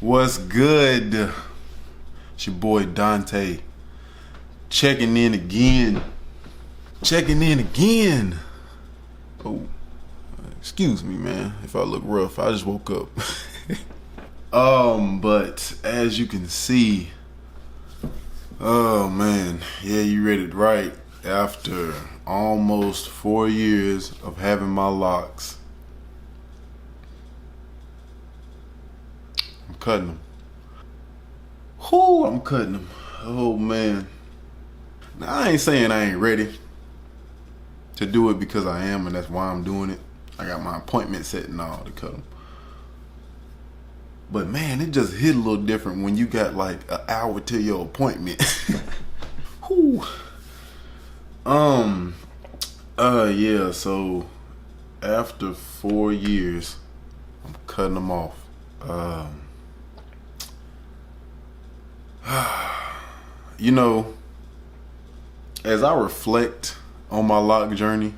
What's good? It's your boy Dante. Checking in again. Oh, excuse me, man, if I look rough. I just woke up. But as you can see, oh man, yeah, you read it right. After almost 4 years of having my locks, I'm cutting them. I'm cutting them. Oh man. Now I ain't saying I ain't ready to do it, because I am, and that's why I'm doing it. I got my appointment set and all to cut them. But man, it just hit a little different when you got like an hour to your appointment. Whew. Yeah, so after 4 years, I'm cutting them off. You know, as I reflect on my lock journey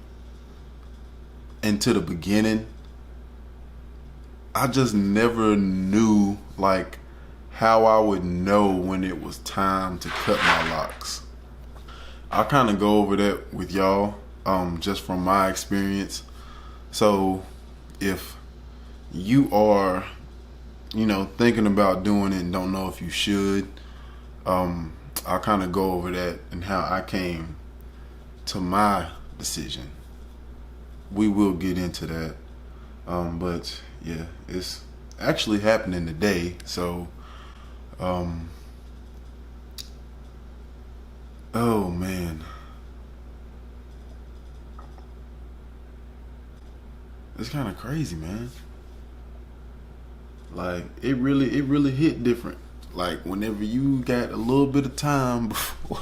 into the beginning, I just never knew like how I would know when it was time to cut my locks. I'll kind of go over that with y'all, just from my experience. So if you are, thinking about doing it and don't know if you should, I'll kind of go over that and how I came to my decision. We will get into that. But yeah, it's actually happening today. So, oh man, it's kind of crazy, man. Like it really hit different. Like whenever you got a little bit of time before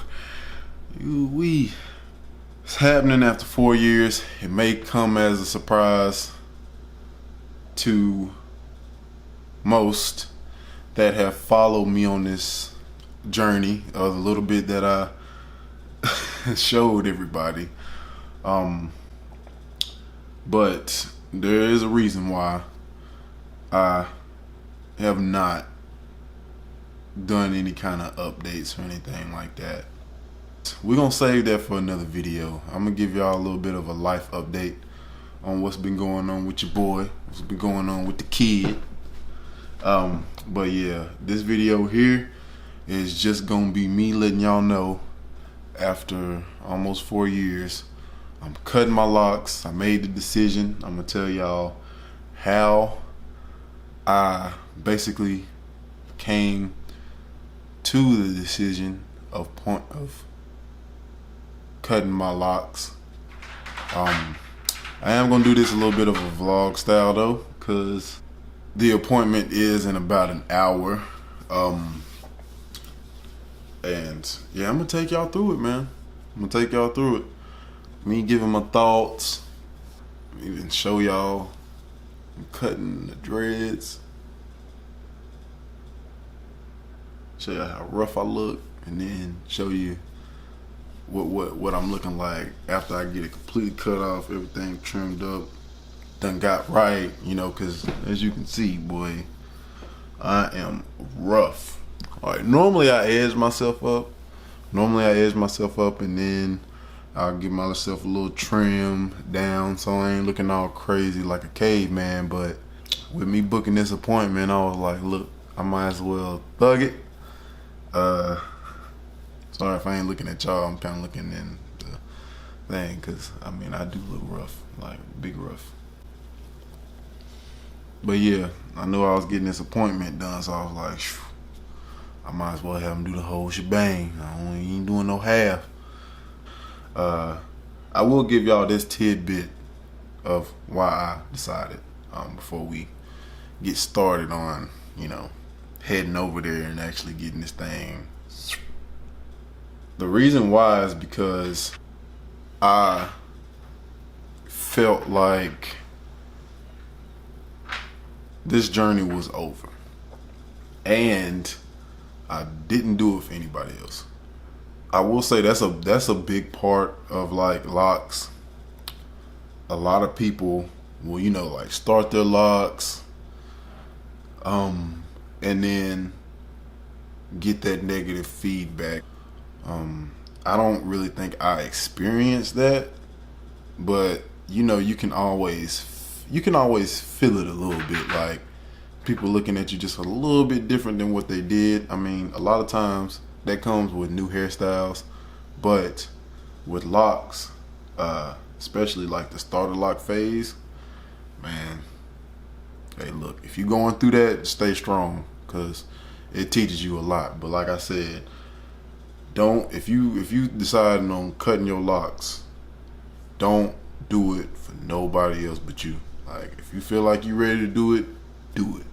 it's happening after 4 years. It may come as a surprise to most that have followed me on this journey, or the little bit that I showed everybody. But there is a reason why I have not done any kind of updates or anything like that. We're gonna save that for another video. I'm gonna give y'all a little bit of a life update on what's been going on with your boy, what's been going on with the kid. But yeah, this video here is just gonna be me letting y'all know, after almost 4 years, I'm cutting my locks. I made the decision. I'm gonna tell y'all how I basically came to the decision of cutting my locks. I am gonna do this a little bit of a vlog style though, because the appointment is in about an hour. And yeah, I'm gonna take y'all through it, man. I'm gonna take y'all through it. Me giving my thoughts, even show y'all I'm cutting the dreads, show you how rough I look, and then show you what I'm looking like after I get it completely cut off, everything trimmed up, done got right, because as you can see, boy, I am rough. All right, normally I edge myself up, and then I'll give myself a little trim down so I ain't looking all crazy like a caveman. But with me booking this appointment, I was like, look, I might as well thug it. Sorry if I ain't looking at y'all. I'm kind of looking in the thing, because I do look rough, like big rough. But yeah, I knew I was getting this appointment done, so I was like, phew, I might as well have him do the whole shebang. I ain't doing no half. I will give y'all this tidbit of why I decided, before we get started on, heading over there and actually getting this thing. The reason why is because I felt like this journey was over, and I didn't do it for anybody else. I will say that's a big part of like locks. A lot of people will, like start their locks, and then get that negative feedback. I don't really think I experienced that, but you know, you can always feel it a little bit, like people looking at you just a little bit different than what they did. I mean, a lot of times that comes with new hairstyles, but with locks, especially like the starter lock phase, man, hey, look, if you're going through that, stay strong, because it teaches you a lot. But like I said, don't, if you deciding on cutting your locks, don't do it for nobody else but you. Like, if you feel like you're ready to do it, do it.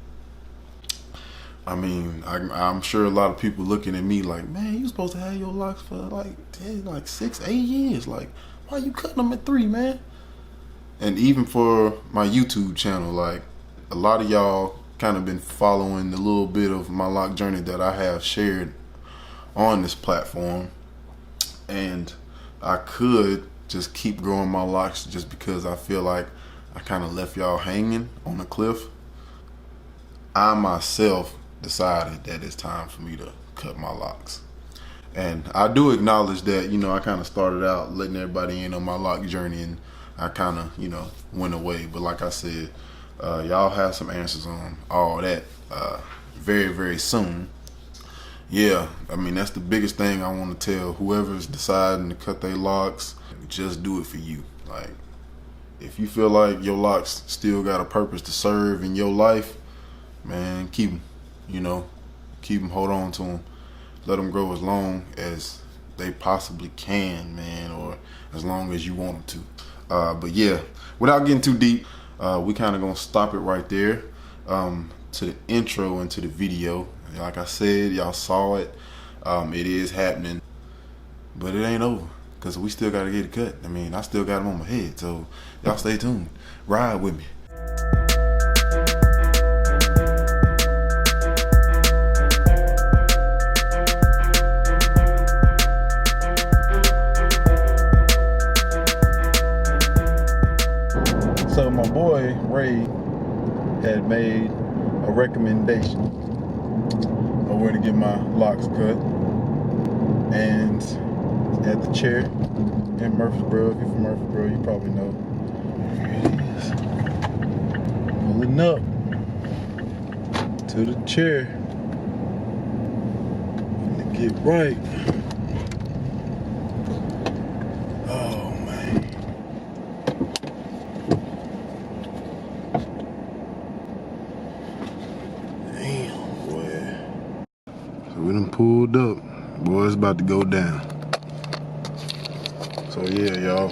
I mean, I'm sure a lot of people looking at me like, man, you supposed to have your locks for like 6, 8 years. Like, why you cutting them at 3, man? And even for my YouTube channel, like, a lot of y'all kind of been following a little bit of my lock journey that I have shared on this platform. And I could just keep growing my locks just because I feel like I kind of left y'all hanging on a cliff. I myself decided that it's time for me to cut my locks. And I do acknowledge that, you know, I kind of started out letting everybody in on my lock journey, and I kind of, you know, went away. But like I said, y'all have some answers on all that very, very soon. Yeah, I mean, that's the biggest thing I want to tell whoever's deciding to cut their locks. Just do it for you. Like, if you feel like your locks still got a purpose to serve in your life, man, keep them. You know, keep them, hold on to them. Let them grow as long as they possibly can, man, or as long as you want them to. But yeah, without getting too deep, we kind of gonna stop it right there. To the intro and to the video. Like I said, y'all saw it. It is happening, but it ain't over, because we still gotta get it cut. I mean, I still got them on my head, so y'all stay tuned. Ride with me. So my boy Ray had made a recommendation of where to get my locks cut, and at the chair in Murfreesboro. If you're from Murfreesboro, you probably know. Here it is. Pulling up to the chair to get right. Oh man. Damn, boy. So we done pulled up. Boy, it's about to go down. So yeah, y'all.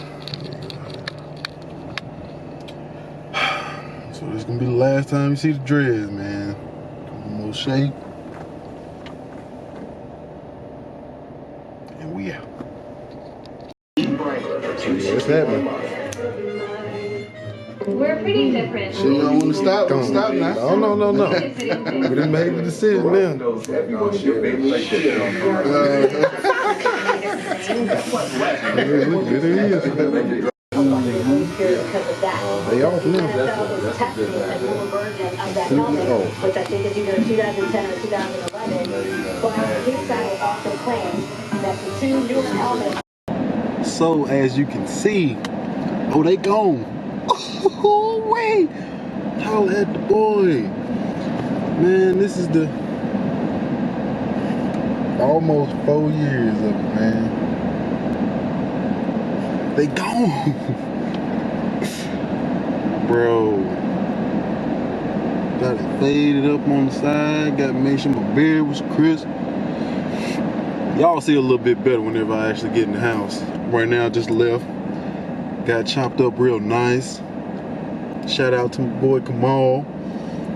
So this gonna be the last time you see the dreads, man. More shape. And we out. So yeah, what's happening? We're pretty different. Shit, you don't want to stop? Don't stop now. Oh, no. We done made the decision now. It is. They off now. Which I think is either 2010 or 2011. But his side also claims that the 2 newer elements. So as you can see, oh, they gone. Oh, wait. Holla at the boy. Man, this is the almost 4 years of it, man. They gone. Bro. Got it faded up on the side. Got to make sure my beard was crisp. Y'all see a little bit better whenever I actually get in the house. Right now, I just left. Got chopped up real nice. Shout out to my boy Kamal.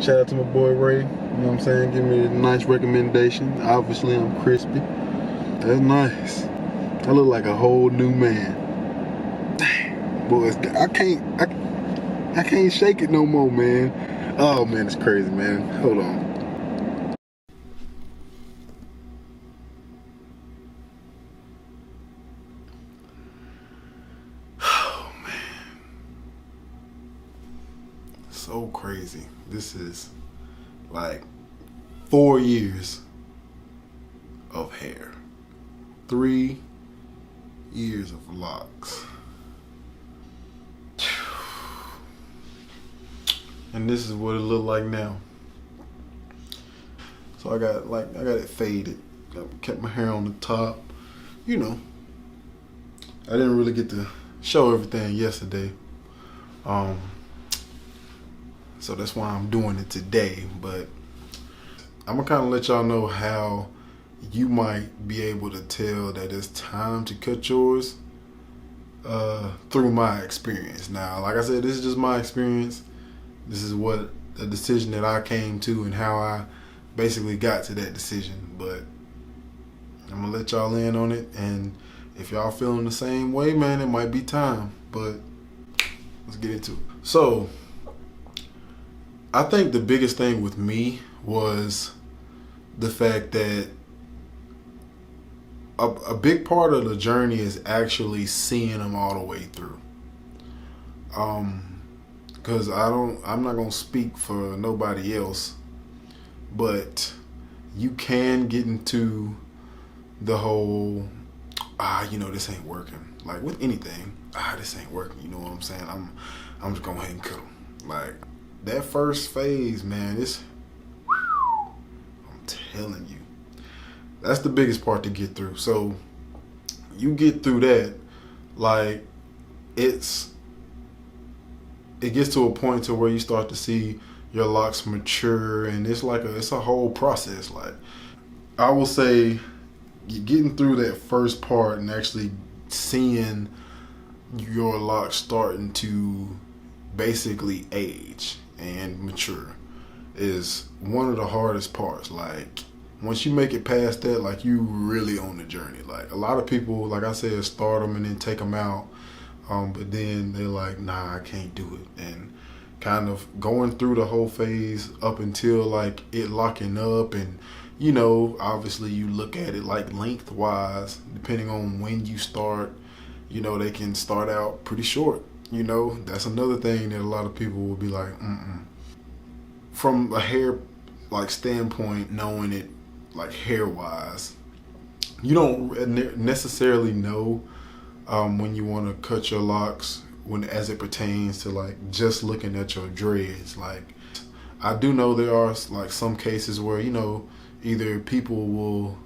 Shout out to my boy Ray. You know what I'm saying? Give me a nice recommendation. Obviously, I'm crispy. That's nice. I look like a whole new man. Dang, boys, I can't shake it no more, man. Oh man, it's crazy, man. Hold on. Oh man, so crazy. This is like 4 years of hair. 3 years of locks. And this is what it looked like now. So I got it faded. I kept my hair on the top. You know, I didn't really get to show everything yesterday. So that's why I'm doing it today. But I'm gonna kind of let y'all know how you might be able to tell that it's time to cut yours through my experience. Now, like I said, this is just my experience. This is what a decision that I came to and how I basically got to that decision. But I'm gonna let y'all in on it, and if y'all feeling the same way, man, it might be time. But let's get into it. So I think the biggest thing with me was the fact that a big part of the journey is actually seeing them all the way through. Because I'm not gonna speak for nobody else, but you can get into the whole this ain't working. Like with anything, this ain't working. You know what I'm saying? I'm just going ahead and cut them. Like that first phase, man. I'm telling you, that's the biggest part to get through. So you get through that, like it gets to a point to where you start to see your locks mature, and it's a whole process. Like I will say, you're getting through that first part and actually seeing your locks starting to basically age and mature is one of the hardest parts. Like once you make it past that, like you really on the journey. Like a lot of people, like I said, start them and then take them out, but then they're like, nah, I can't do it, and kind of going through the whole phase up until like it locking up. And obviously you look at it like lengthwise, depending on when you start. They can start out pretty short. That's another thing that a lot of people will be like, From a hair like standpoint, knowing it like hair wise, you don't necessarily know when you want to cut your locks as it pertains to like just looking at your dreads. Like I do know there are like some cases where either people will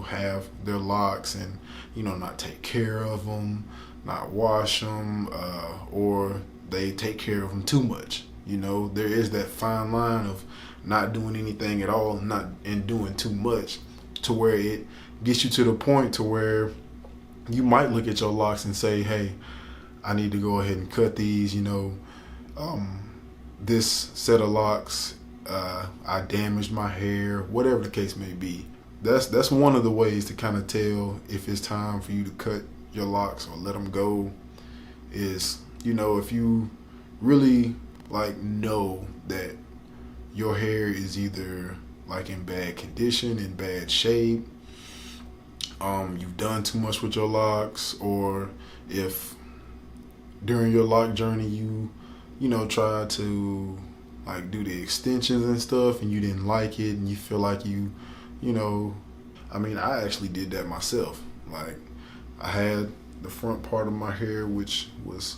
have their locks and not take care of them, not wash them, or they take care of them too much. There is that fine line of not doing anything at all and doing too much, to where it gets you to the point to where you might look at your locks and say, hey, I need to go ahead and cut these. This set of locks, I damaged my hair, whatever the case may be. That's one of the ways to kind of tell if it's time for you to cut your locks or let them go. Is if you really like know that your hair is either like in bad condition, in bad shape, you've done too much with your locks, or if during your lock journey you tried to like do the extensions and stuff and you didn't like it, and you feel like I actually did that myself. Like I had the front part of my hair, which was,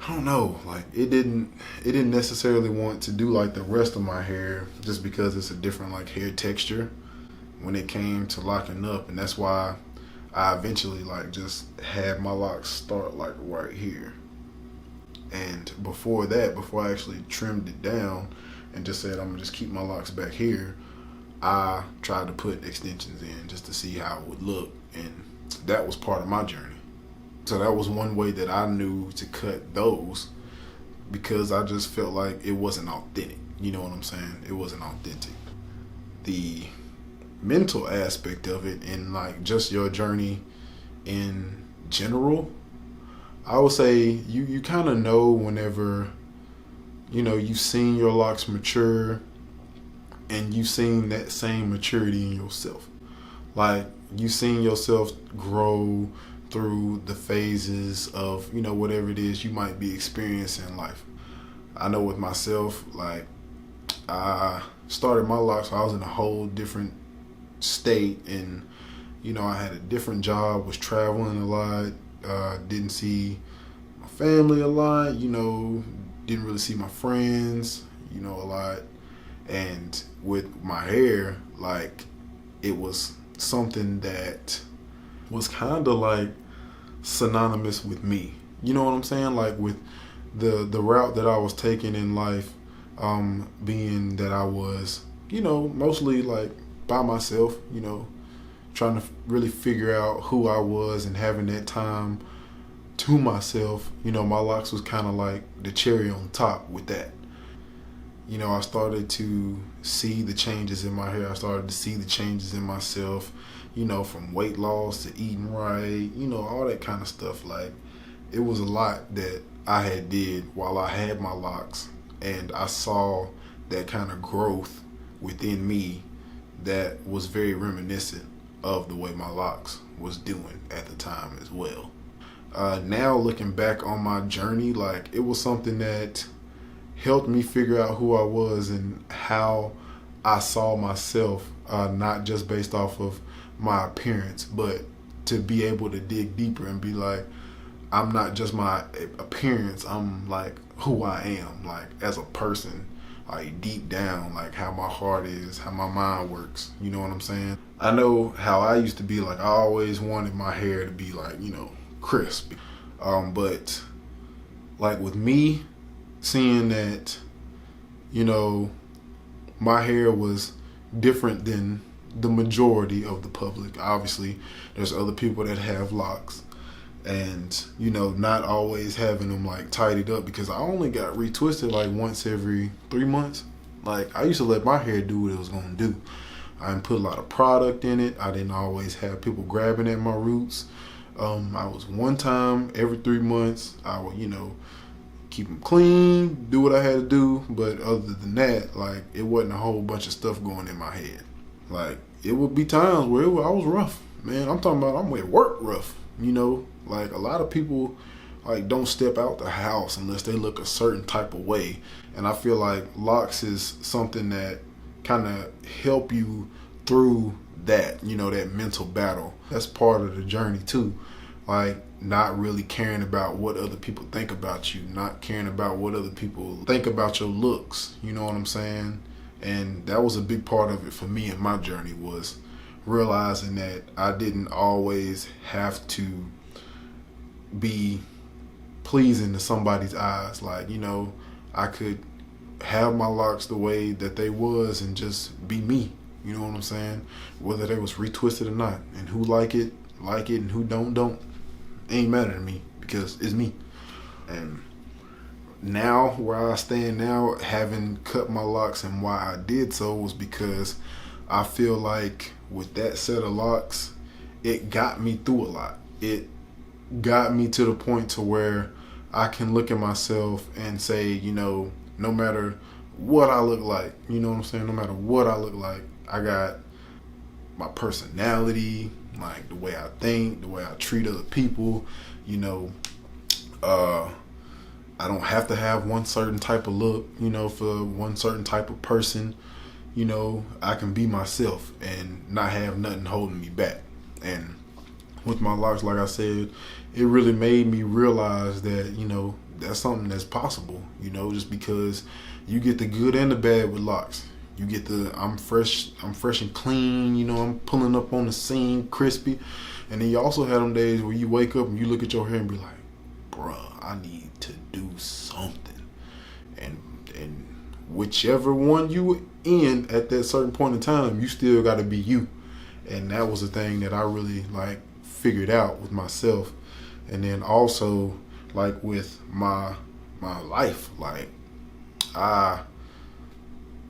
I don't know, like it didn't necessarily want to do like the rest of my hair, just because it's a different like hair texture when it came to locking up. And that's why I eventually like just had my locks start like right here. And before I actually trimmed it down and just said I'm gonna just keep my locks back here, I tried to put extensions in just to see how it would look, and that was part of my journey. So that was one way that I knew to cut those, because I just felt like it wasn't authentic. You know what I'm saying? It wasn't authentic. The mental aspect of it, and like just your journey in general, I would say you kind of know whenever you've seen your locks mature, and you've seen that same maturity in yourself. Like you've seen yourself grow through the phases of whatever it is you might be experiencing in life. I know with myself, like I started my locks. I was in a whole different state, and I had a different job, was traveling a lot, didn't see my family a lot, didn't really see my friends, a lot. And with my hair, like, it was something that was kind of like synonymous with me. You know what I'm saying? Like, with the route that I was taking in life, being that I was, mostly like by myself, trying to really figure out who I was and having that time to myself. My locks was kind of like the cherry on top with that. I started to see the changes in my hair. I started to see the changes in myself, from weight loss to eating right, all that kind of stuff. Like, it was a lot that I had did while I had my locks, and I saw that kind of growth within me that was very reminiscent of the way my locks was doing at the time as well. Now looking back on my journey, like, it was something that helped me figure out who I was and how I saw myself, not just based off of my appearance, but to be able to dig deeper and be like, I'm not just my appearance, I'm like who I am, like as a person, like deep down, like how my heart is, how my mind works. You know what I'm saying? I know how I used to be. Like, I always wanted my hair to be like, crisp. But like with me, seeing that, my hair was different than the majority of the public. Obviously, there's other people that have locks, and not always having them like tidied up, because I only got retwisted like once every 3 months. Like, I used to let my hair do what it was gonna do. I didn't put a lot of product in it. I didn't always have people grabbing at my roots. I was one time every 3 months. I would, keep them clean, do what I had to do. But other than that, like, it wasn't a whole bunch of stuff going in my head. Like, it would be times where I was rough, man. I'm talking about I'm at work rough, Like, a lot of people, like, don't step out the house unless they look a certain type of way. And I feel like locks is something that kind of help you through that, that mental battle. That's part of the journey too. Like, not really caring about what other people think about you, not caring about what other people think about your looks. You know what I'm saying? And that was a big part of it for me in my journey, was realizing that I didn't always have to be pleasing to somebody's eyes. Like, I could have my locks the way that they was and just be me. You know what I'm saying? Whether they was retwisted or not. And who like it, and who don't. Ain't matter to me, because it's me. And now, where I stand now, having cut my locks, and why I did so was because I feel like with that set of locks, it got me through a lot. It got me to the point to where I can look at myself and say, no matter what I look like, you know what I'm saying? No matter what I look like, I got my personality, like the way I think, the way I treat other people. I don't have to have one certain type of look, for one certain type of person. I can be myself and not have nothing holding me back. And with my locks, like I said, it really made me realize that, that's something that's possible, just because you get the good and the bad with locks. You get I'm fresh and clean, I'm pulling up on the scene, crispy. And then you also have them days where you wake up and you look at your hair and be like, bruh, I need to do something. And whichever one you in at that certain point in time, you still got to be you. And that was the thing that I really like figured out with myself. And then also, like, with my life, like, I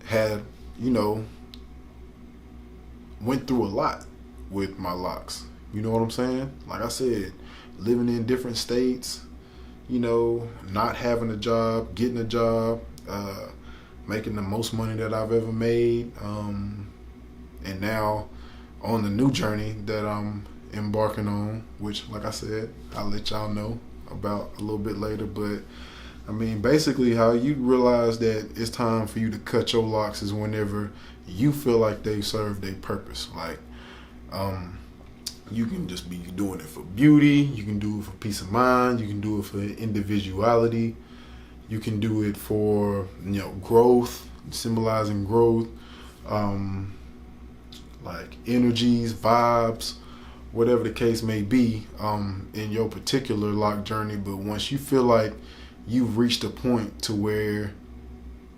had, went through a lot with my locks. You know what I'm saying? Like I said, living in different states, not having a job, getting a job, making the most money that I've ever made, and now on the new journey that I'm embarking on, which, like I said, I'll let y'all know about a little bit later. But I mean, basically, how you realize that it's time for you to cut your locks is whenever you feel like they've served their purpose. Like, you can just be doing it for beauty. You can do it for peace of mind. You can do it for individuality. You can do it for, growth, symbolizing growth, like energies, vibes, whatever the case may be, in your particular lock journey. But once you feel like you've reached a point to where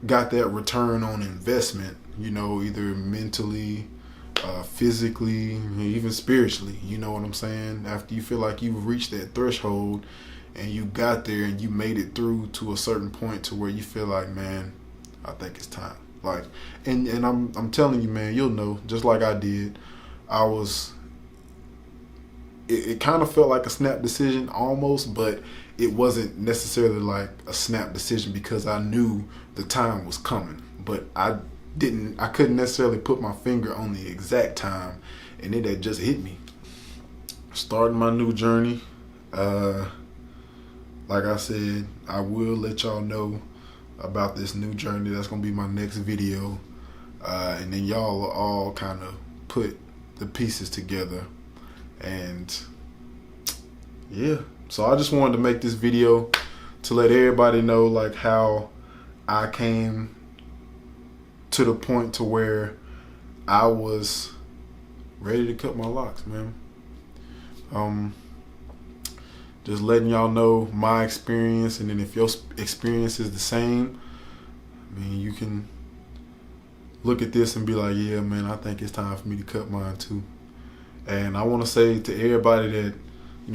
got that return on investment, either mentally, physically, even spiritually, you know what I'm saying? After you feel like you've reached that threshold and you got there and you made it through to a certain point to where you feel like, man, I think it's time. Like, and I'm telling you, man, you'll know, just like I did, it kind of felt like a snap decision almost, but it wasn't necessarily like a snap decision because I knew the time was coming. But I couldn't necessarily put my finger on the exact time, and it had just hit me. Starting my new journey, like I said, I will let y'all know about this new journey. That's gonna be my next video, and then y'all will all kind of put the pieces together. And yeah, so I just wanted to make this video to let everybody know like how I came to the point to where I was ready to cut my locks, man. Just letting y'all know my experience, and then if your experience is the same, I mean, you can look at this and be like, yeah, man, I think it's time for me to cut mine too. And I want to say to everybody that,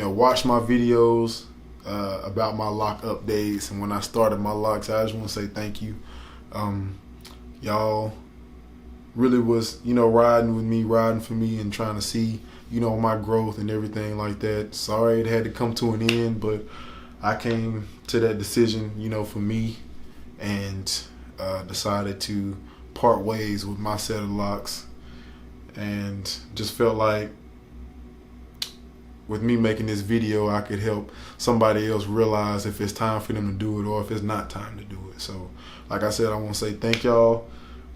watch my videos about my lock updates and when I started my locks, I just want to say thank you. Y'all really was, riding with me, riding for me, and trying to see, my growth and everything like that. Sorry it had to come to an end, but I came to that decision, for me, and decided to part ways with my set of locks, and just felt like with me making this video, I could help somebody else realize if it's time for them to do it or if it's not time to do it. So, like I said, I want to say thank y'all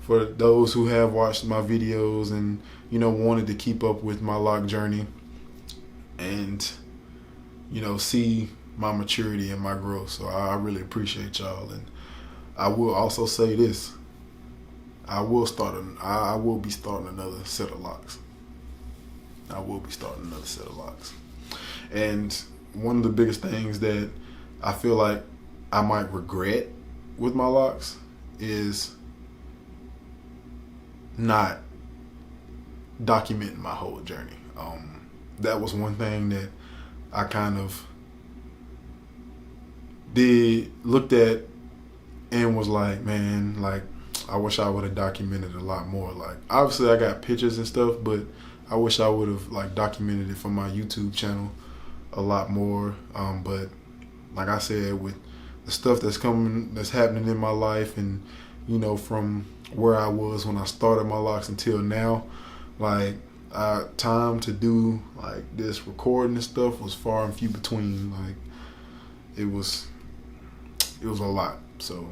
for those who have watched my videos and, wanted to keep up with my lock journey and, see my maturity and my growth. So I really appreciate y'all. And I will also say this. I will be starting another set of locks. And one of the biggest things that I feel like I might regret with my locks is not documenting my whole journey. That was one thing that I kind of looked at and was like, man, like, I wish I would have documented a lot more. Like, obviously I got pictures and stuff, but I wish I would have like documented it for my YouTube channel a lot more. But like I said, with the stuff that's happening in my life, and from where I was when I started my locks until now, like time to do like this recording and stuff was far and few between. Like it was a lot. So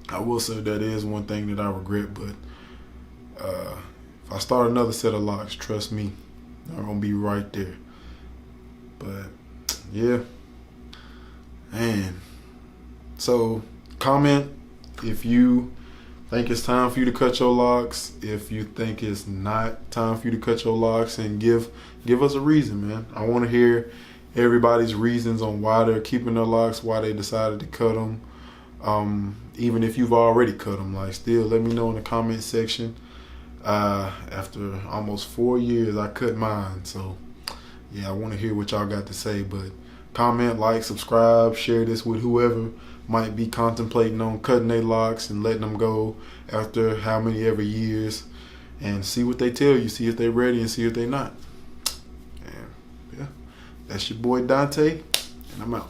I will say that is one thing that I regret, but if I start another set of locks, trust me, I'm gonna be right there. But yeah, man. So comment if you think it's time for you to cut your locks, if you think it's not time for you to cut your locks, and give us a reason, man. I want to hear everybody's reasons on why they're keeping their locks, why they decided to cut them. Even if you've already cut them, like, still let me know in the comment section. After almost 4 years, I cut mine. So yeah, I want to hear what y'all got to say. But comment, like, subscribe, share this with whoever might be contemplating on cutting their locks and letting them go after how many ever years, and see what they tell you, see if they're ready and see if they're not. And yeah, that's your boy Dante, and I'm out.